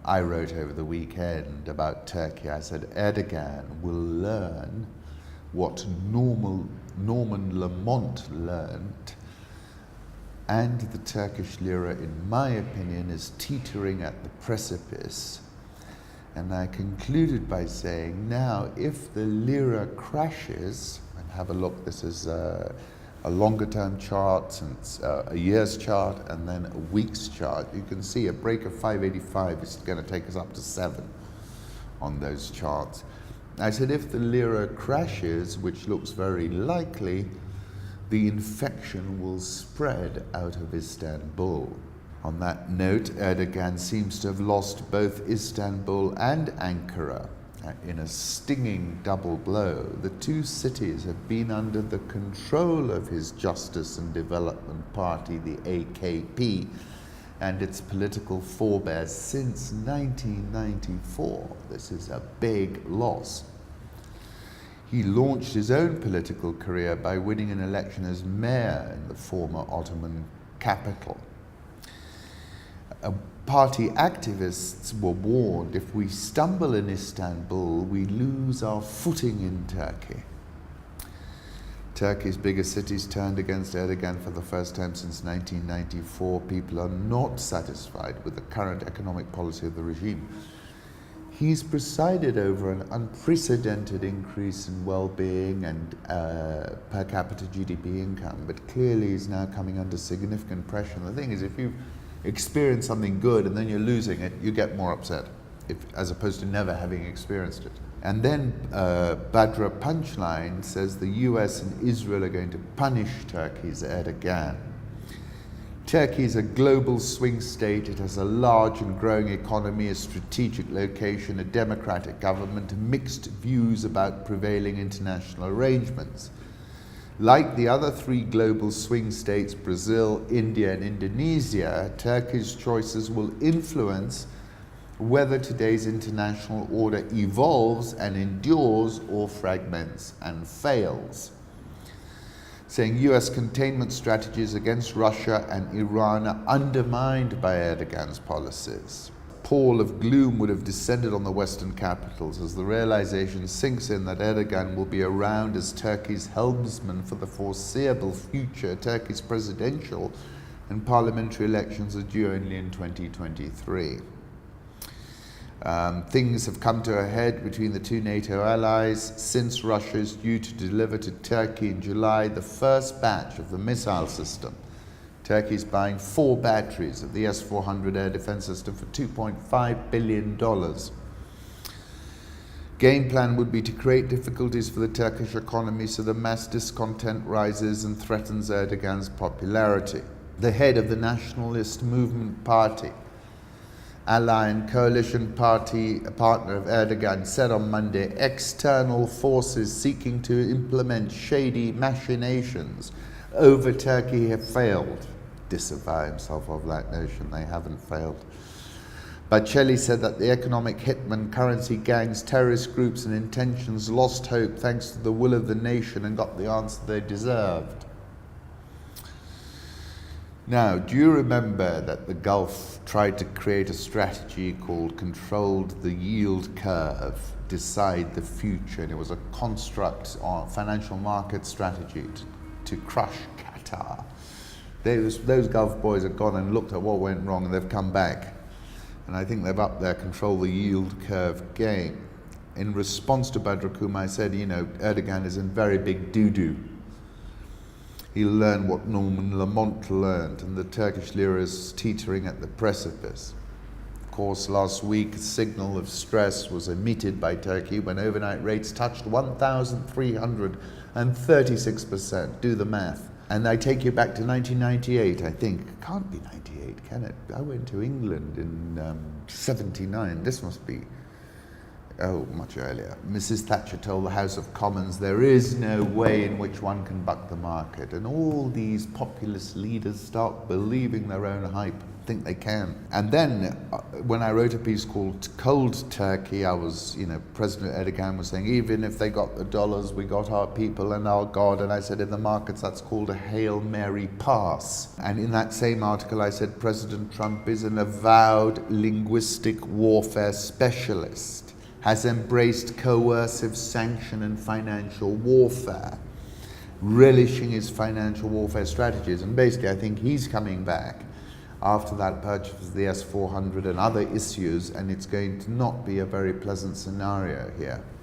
I wrote over the weekend about Turkey. I said Erdogan will learn what Norman Lamont learned, and the Turkish lira, in my opinion, is teetering at the precipice. And I concluded by saying, now, if the lira crashes, and have a look, this is a longer term chart, since a year's chart, and then a week's chart, you can see a break of 585 is going to take us up to 7 on those charts. I said, if the lira crashes, which looks very likely, the infection will spread out of Istanbul. On that note, Erdogan seems to have lost both Istanbul and Ankara in a stinging double blow. The two cities have been under the control of his Justice and Development Party, the AKP, and its political forebears since 1994. This is a big loss. He launched his own political career by winning an election as mayor in the former Ottoman capital. Party activists were warned, if we stumble in Istanbul, we lose our footing in Turkey. Turkey's biggest cities turned against Erdogan for the first time since 1994. People are not satisfied with the current economic policy of the regime. He's presided over an unprecedented increase in well-being and per capita GDP income, but clearly he's now coming under significant pressure. And the thing is, if you experience something good and then you're losing it, you get more upset, as opposed to never having experienced it. And then Badra Punchline says the US and Israel are going to punish Turkey's Erdogan. Turkey is a global swing state. It has a large and growing economy, a strategic location, a democratic government, mixed views about prevailing international arrangements. Like the other three global swing states, Brazil, India, and Indonesia, Turkey's choices will influence whether today's international order evolves and endures or fragments and fails. Saying US containment strategies against Russia and Iran are undermined by Erdogan's policies. A pall of gloom would have descended on the Western capitals as the realization sinks in that Erdogan will be around as Turkey's helmsman for the foreseeable future. Turkey's presidential and parliamentary elections are due only in 2023. Things have come to a head between the two NATO allies since Russia is due to deliver to Turkey in July the first batch of the missile system. Turkey is buying 4 batteries of the S-400 air defense system for $2.5 billion. Game plan would be to create difficulties for the Turkish economy so the mass discontent rises and threatens Erdogan's popularity. The head of the Nationalist Movement Party, ally and coalition party, a partner of Erdogan, said on Monday, external forces seeking to implement shady machinations over Turkey have failed. Disavow himself of that notion. They haven't failed. Bacelli said that the economic hitman, currency gangs, terrorist groups and intentions lost hope thanks to the will of the nation and got the answer they deserved. Now, do you remember that the Gulf tried to create a strategy called controlled the yield curve, decide the future, and it was a construct on financial market strategy to crush Qatar. Those Gulf boys have gone and looked at what went wrong and they've come back. And I think they've upped their control the yield curve game. In response to Badrukum, I said, Erdogan is in very big doo-doo. He'll learn what Norman Lamont learned, and the Turkish lira is teetering at the precipice. Of course, last week, a signal of stress was emitted by Turkey when overnight rates touched 1,336%. Do the math. And I take you back to 1998, I think. It can't be 98, can it? I went to England in 79. This must be, much earlier. Mrs. Thatcher told the House of Commons, there is no way in which one can buck the market. And all these populist leaders start believing their own hype. think they can. And then when I wrote a piece called Cold Turkey, I was, President Erdogan was saying, even if they got the dollars, we got our people and our God. And I said, in the markets, that's called a Hail Mary pass. And in that same article, I said, President Trump is an avowed linguistic warfare specialist, has embraced coercive sanction and financial warfare, relishing his financial warfare strategies. And basically, I think he's coming back after that purchase of the S-400 and other issues, and it's going to not be a very pleasant scenario here.